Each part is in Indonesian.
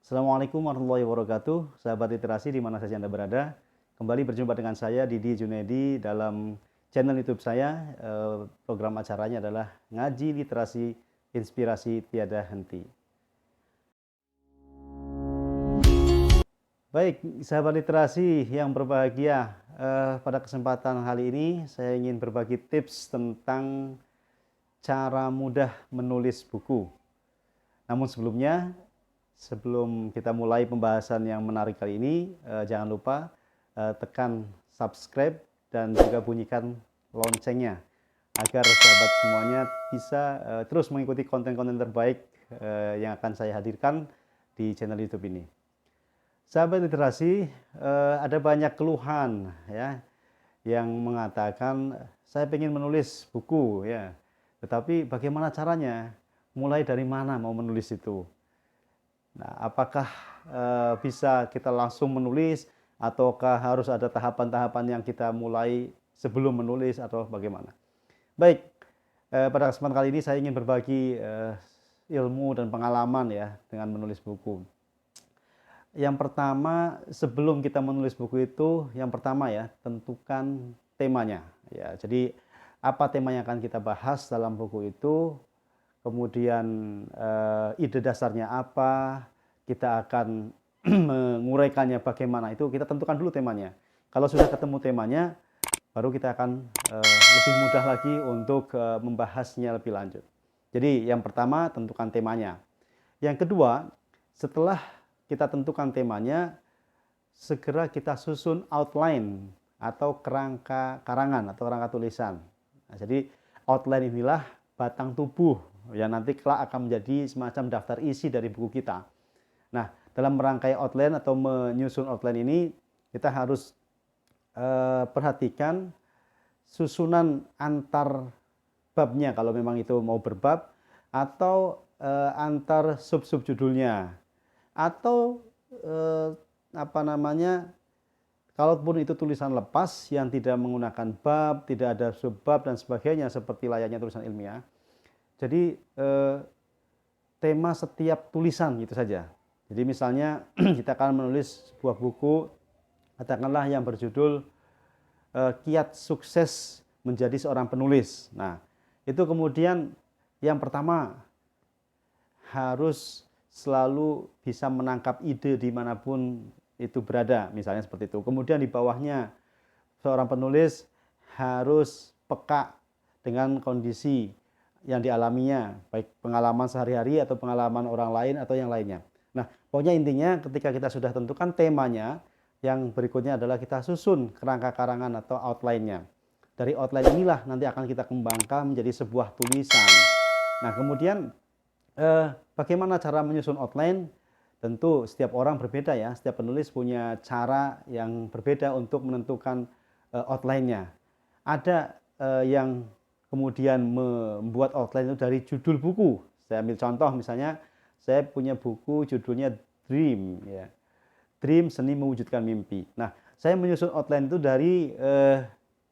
Assalamualaikum warahmatullahi wabarakatuh, sahabat literasi di mana saja Anda berada. Kembali berjumpa dengan saya Didi Junedi dalam channel YouTube saya. Program acaranya adalah Ngaji Literasi Inspirasi Tiada Henti. Baik, sahabat literasi yang berbahagia, pada kesempatan kali ini saya ingin berbagi tips tentang cara mudah menulis buku. Namun sebelumnya, sebelum kita mulai pembahasan yang menarik kali ini, jangan lupa tekan subscribe dan juga bunyikan loncengnya agar sahabat semuanya bisa terus mengikuti konten-konten terbaik yang akan saya hadirkan di channel YouTube ini. Sahabat literasi, ada banyak keluhan ya yang mengatakan saya ingin menulis buku ya, tetapi bagaimana caranya? Mulai dari mana mau menulis itu? Nah, apakah bisa kita langsung menulis ataukah harus ada tahapan-tahapan yang kita mulai sebelum menulis atau bagaimana? Baik, pada kesempatan kali ini saya ingin berbagi ilmu dan pengalaman ya dengan menulis buku. Yang pertama, sebelum kita menulis buku itu, yang pertama ya, tentukan temanya ya. Jadi apa tema yang akan kita bahas dalam buku itu? Kemudian ide dasarnya apa, kita akan menguraikannya bagaimana, itu kita tentukan dulu temanya. Kalau sudah ketemu temanya, baru kita akan lebih mudah lagi untuk membahasnya lebih lanjut. Jadi yang pertama tentukan temanya. Yang kedua, setelah kita tentukan temanya, segera kita susun outline atau kerangka karangan atau kerangka tulisan. Nah, jadi outline inilah batang tubuh yang nanti kelak akan menjadi semacam daftar isi dari buku kita. Nah, dalam merangkai outline atau menyusun outline ini, kita harus perhatikan susunan antar babnya kalau memang itu mau berbab, atau antar sub-sub judulnya, atau kalaupun itu tulisan lepas yang tidak menggunakan bab, tidak ada subbab dan sebagainya seperti layaknya tulisan ilmiah. Jadi tema setiap tulisan gitu saja. Jadi misalnya kita akan menulis sebuah buku, katakanlah yang berjudul Kiat Sukses Menjadi Seorang Penulis. Nah, itu kemudian yang pertama harus selalu bisa menangkap ide dimanapun itu berada, misalnya seperti itu. Kemudian di bawahnya seorang penulis harus peka dengan kondisi yang dialaminya, baik pengalaman sehari-hari atau pengalaman orang lain atau yang lainnya. Nah, pokoknya intinya ketika kita sudah tentukan temanya, yang berikutnya adalah kita susun kerangka karangan atau outline-nya. Dari outline inilah nanti akan kita kembangkan menjadi sebuah tulisan. Nah, kemudian bagaimana cara menyusun outline? Tentu setiap orang berbeda ya, setiap penulis punya cara yang berbeda untuk menentukan outline-nya. Ada yang kemudian membuat outline itu dari judul buku. Saya ambil contoh misalnya, saya punya buku judulnya Dream ya. Dream, Seni Mewujudkan Mimpi. Nah, saya menyusun outline itu dari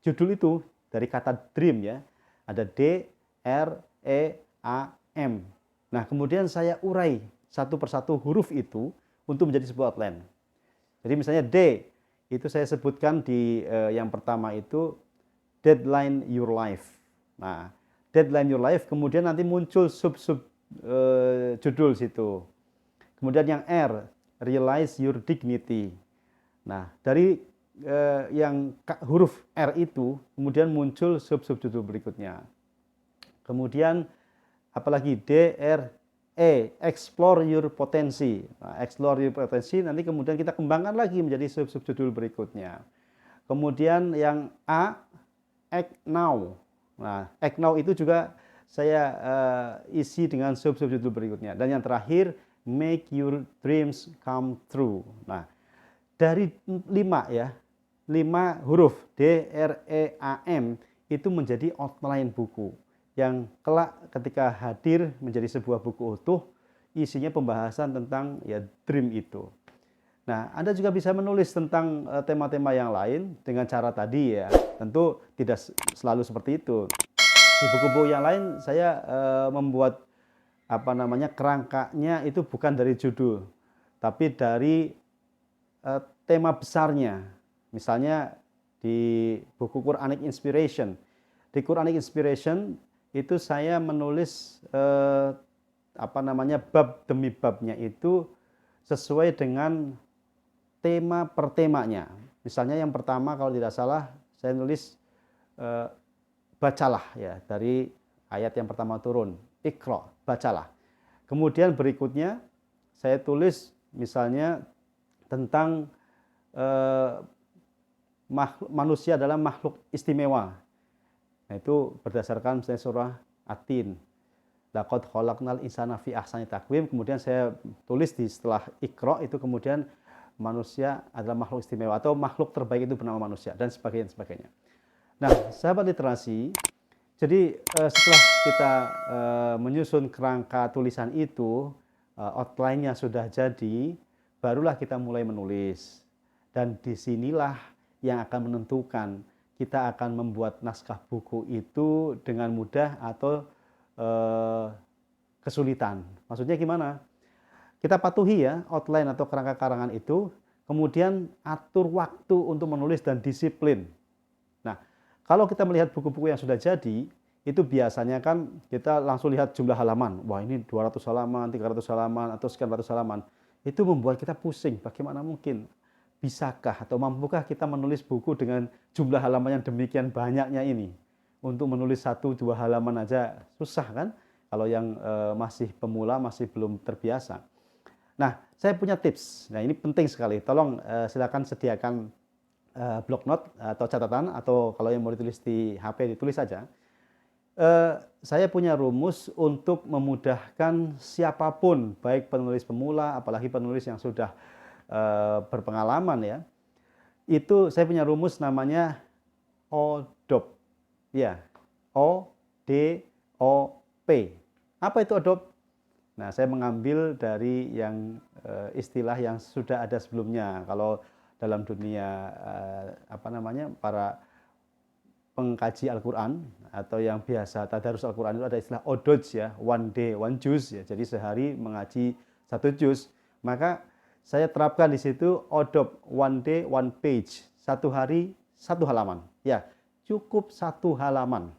judul itu, dari kata dream ya. Ada D, R, E, A, M. Nah, kemudian saya urai satu persatu huruf itu untuk menjadi sebuah outline. Jadi misalnya D, itu saya sebutkan di yang pertama itu Deadline Your Life. Nah, Deadline Your Life, kemudian nanti muncul sub-sub judul situ. Kemudian yang R, Realize Your Dignity. Nah, dari yang huruf R itu, kemudian muncul sub-sub judul berikutnya. Kemudian apalagi D, R, E, Explore Your Potensi. Nah, Explore Your Potensi nanti kemudian kita kembangkan lagi menjadi sub-sub judul berikutnya. Kemudian yang A, Act Now. Nah, Act Now itu juga saya isi dengan sub-sub judul berikutnya. Dan yang terakhir, Make Your Dreams Come True. Nah, dari 5 huruf D, R, E, A, M itu menjadi outline buku yang kelak ketika hadir menjadi sebuah buku utuh, isinya pembahasan tentang ya dream itu. Nah, Anda juga bisa menulis tentang tema-tema yang lain dengan cara tadi ya. Tentu tidak selalu seperti itu. Di buku-buku yang lain saya membuat kerangkanya itu bukan dari judul, tapi dari tema besarnya. Misalnya di buku Quranic Inspiration. Di Quranic Inspiration itu saya menulis bab demi babnya itu sesuai dengan tema per temanya. Misalnya yang pertama kalau tidak salah saya nulis bacalah ya, dari ayat yang pertama turun, Iqra, bacalah. Kemudian berikutnya saya tulis misalnya tentang manusia adalah makhluk istimewa. Nah, itu berdasarkan misalnya surah At-Tin. Laqad khalaqnal insana fi ahsani taqwim. Kemudian saya tulis di setelah Iqra itu kemudian manusia adalah makhluk istimewa atau makhluk terbaik itu bernama manusia dan sebagainya. Nah, sahabat literasi, jadi setelah kita menyusun kerangka tulisan itu, outline-nya sudah jadi, barulah kita mulai menulis. Dan disinilah yang akan menentukan kita akan membuat naskah buku itu dengan mudah atau kesulitan. Maksudnya gimana? Kita patuhi ya outline atau kerangka karangan itu, kemudian atur waktu untuk menulis dan disiplin. Nah, kalau kita melihat buku-buku yang sudah jadi, itu biasanya kan kita langsung lihat jumlah halaman. Wah, ini 200 halaman, 300 halaman, atau sekian ratus halaman. Itu membuat kita pusing. Bagaimana mungkin? Bisakah atau mampukah kita menulis buku dengan jumlah halaman yang demikian banyaknya ini? Untuk menulis 1-2 halaman aja susah kan? Kalau yang masih pemula, masih belum terbiasa. Nah, saya punya tips. Nah, ini penting sekali. Tolong silakan sediakan block note atau catatan, atau kalau yang mau ditulis di HP ditulis saja. Saya punya rumus untuk memudahkan siapapun, baik penulis pemula, apalagi penulis yang sudah berpengalaman ya. Itu saya punya rumus namanya ODOP. Ya, ODOP. Apa itu ODOP? Nah, saya mengambil dari yang istilah yang sudah ada sebelumnya. Kalau dalam dunia para pengkaji Al-Quran atau yang biasa tadarus Al-Quran itu ada istilah ODOJ ya, one day one juz ya. Jadi sehari mengaji 1 juz. Maka saya terapkan di situ ODOP, one day one page, 1 hari 1 halaman. Ya, cukup 1 halaman.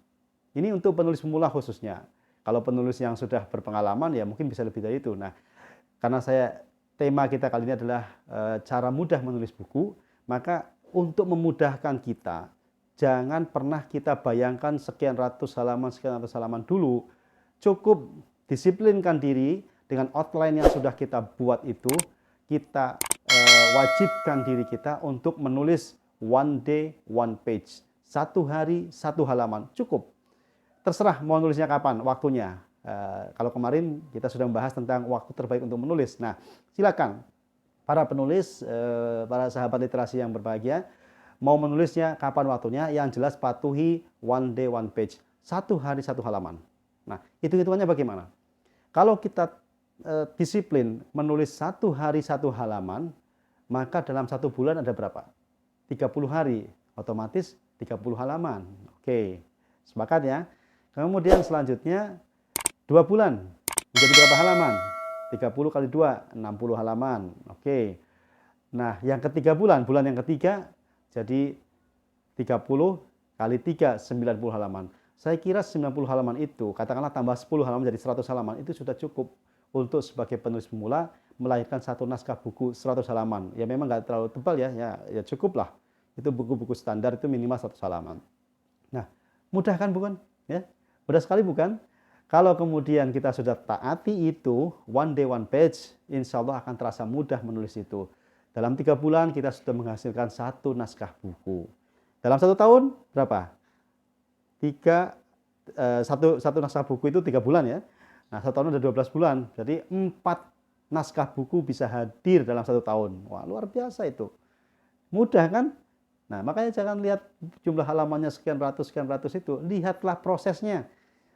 Ini untuk penulis pemula khususnya. Kalau penulis yang sudah berpengalaman ya mungkin bisa lebih dari itu. Nah, karena tema kita kali ini adalah cara mudah menulis buku, maka untuk memudahkan kita, jangan pernah kita bayangkan sekian ratus halaman dulu. Cukup disiplinkan diri dengan outline yang sudah kita buat itu, kita wajibkan diri kita untuk menulis one day one page. 1 hari 1 halaman, cukup. Terserah mau nulisnya kapan, waktunya. Kalau kemarin kita sudah membahas tentang waktu terbaik untuk menulis. Nah, silakan para penulis, para sahabat literasi yang berbahagia, mau menulisnya kapan waktunya, yang jelas patuhi one day one page. 1 hari 1 halaman. Nah, hitung-hitungannya bagaimana? Kalau kita disiplin menulis 1 hari 1 halaman, maka dalam 1 bulan ada berapa? 30 hari, otomatis 30 halaman. Oke, sepakat ya? Kemudian selanjutnya 2 bulan menjadi berapa halaman? 30 kali 2, 60 halaman. Oke. Nah, yang ketiga bulan yang ketiga jadi 30 kali 3, 90 halaman. Saya kira 90 halaman itu, katakanlah tambah 10 halaman jadi 100 halaman, itu sudah cukup untuk sebagai penulis pemula melahirkan 1 naskah buku 100 halaman. Ya memang nggak terlalu tebal ya cukup lah. Itu buku-buku standar itu minimal 100 halaman. Nah, mudah kan bukan? Ya. Mudah sekali bukan? Kalau kemudian kita sudah taati itu, one day one page, insya Allah akan terasa mudah menulis itu. Dalam 3 bulan kita sudah menghasilkan 1 naskah buku. Dalam 1 tahun berapa? 1 naskah buku itu 3 bulan ya. Nah, 1 tahun ada 12 bulan. Jadi 4 naskah buku bisa hadir dalam 1 tahun. Wah, luar biasa itu. Mudah kan? Nah, makanya jangan lihat jumlah halamannya sekian ratus itu. Lihatlah prosesnya.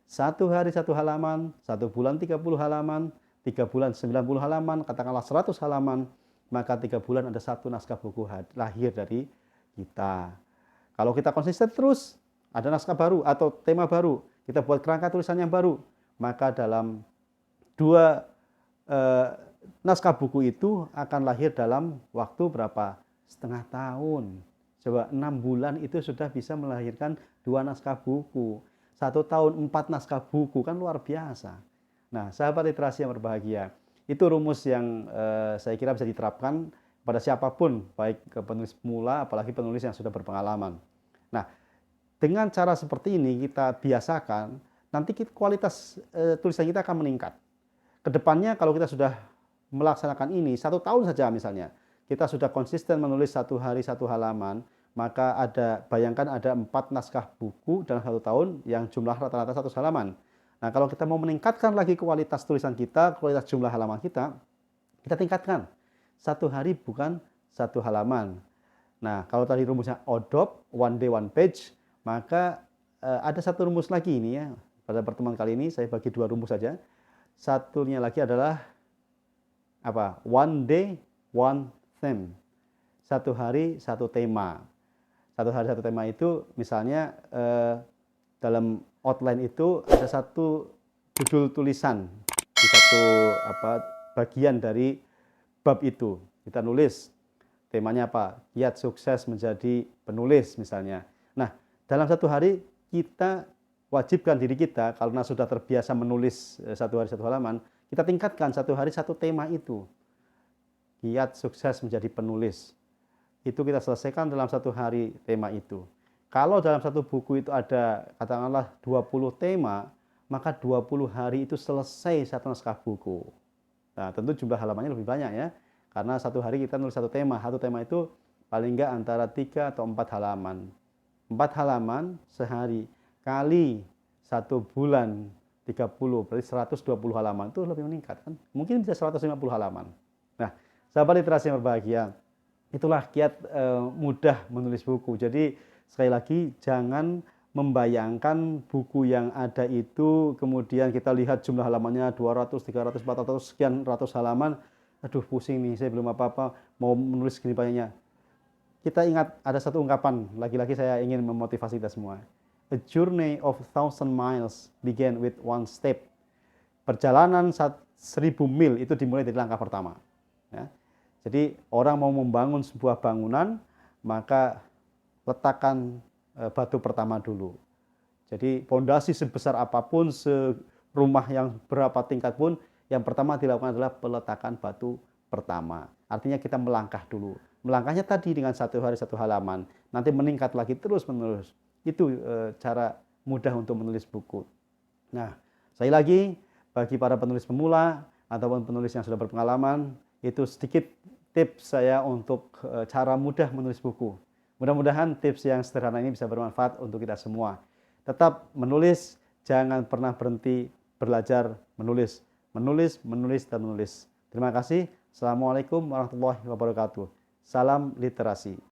1 hari 1 halaman, 1 bulan 30 halaman, 3 bulan 90 halaman, katakanlah 100 halaman, maka 3 bulan ada 1 naskah buku lahir dari kita. Kalau kita konsisten terus, ada naskah baru atau tema baru, kita buat kerangka tulisan yang baru, maka dalam naskah buku itu akan lahir dalam waktu berapa? Setengah tahun. Coba 6 bulan itu sudah bisa melahirkan 2 naskah buku. 1 tahun 4 naskah buku, kan luar biasa. Nah, sahabat literasi yang berbahagia, itu rumus yang saya kira bisa diterapkan pada siapapun, baik ke penulis pemula, apalagi penulis yang sudah berpengalaman. Nah, dengan cara seperti ini kita biasakan, nanti kualitas tulisan kita akan meningkat. Kedepannya kalau kita sudah melaksanakan ini 1 tahun saja misalnya, kita sudah konsisten menulis 1 hari 1 halaman, maka bayangkan ada 4 naskah buku dalam 1 tahun yang jumlah rata-rata 100 halaman. Nah, kalau kita mau meningkatkan lagi kualitas tulisan kita, kualitas jumlah halaman kita tingkatkan. 1 hari bukan 1 halaman. Nah, kalau tadi rumusnya ODOP, one day one page, maka ada satu rumus lagi ini ya. Pada pertemuan kali ini saya bagi 2 rumus saja. Satunya lagi adalah apa? One day one theme. 1 hari 1 tema. 1 hari 1 tema itu misalnya dalam outline itu ada satu judul tulisan di satu bagian dari bab itu. Kita nulis temanya apa? Kiat sukses menjadi penulis misalnya. Nah, dalam 1 hari kita wajibkan diri kita, karena sudah terbiasa menulis 1 hari 1 halaman, kita tingkatkan 1 hari 1 tema itu. Kiat sukses menjadi penulis. Itu kita selesaikan dalam 1 hari tema itu. Kalau dalam satu buku itu ada katakanlah 20 tema, maka 20 hari itu selesai 1 naskah buku. Nah, tentu jumlah halamannya lebih banyak ya. Karena 1 hari kita nulis 1 tema. 1 tema itu paling enggak antara 3 atau 4 halaman. 4 halaman sehari kali 1 bulan 30, berarti 120 halaman. Itu lebih meningkat kan. Mungkin bisa 150 halaman. Nah, sahabat literasi yang berbahagia, itulah kiat mudah menulis buku. Jadi sekali lagi jangan membayangkan buku yang ada itu kemudian kita lihat jumlah halamannya 200, 300, 400, sekian ratus halaman. Aduh pusing nih, saya belum apa-apa mau menulis segini banyaknya. Kita ingat ada satu ungkapan, lagi-lagi saya ingin memotivasi kita semua. A journey of 1,000 miles began with one step. Perjalanan 1.000 mil itu dimulai dari langkah pertama. Ya. Jadi orang mau membangun sebuah bangunan, maka letakkan batu pertama dulu. Jadi pondasi sebesar apapun, serumah yang berapa tingkat pun, yang pertama dilakukan adalah peletakan batu pertama. Artinya kita melangkah dulu. Melangkahnya tadi dengan 1 hari 1 halaman, nanti meningkat lagi terus-menerus. Itu cara mudah untuk menulis buku. Nah, sekali lagi bagi para penulis pemula ataupun penulis yang sudah berpengalaman, itu sedikit tips saya untuk cara mudah menulis buku. Mudah-mudahan tips yang sederhana ini bisa bermanfaat untuk kita semua. Tetap menulis, jangan pernah berhenti belajar menulis. Menulis, menulis, dan menulis. Terima kasih. Assalamualaikum warahmatullahi wabarakatuh. Salam literasi.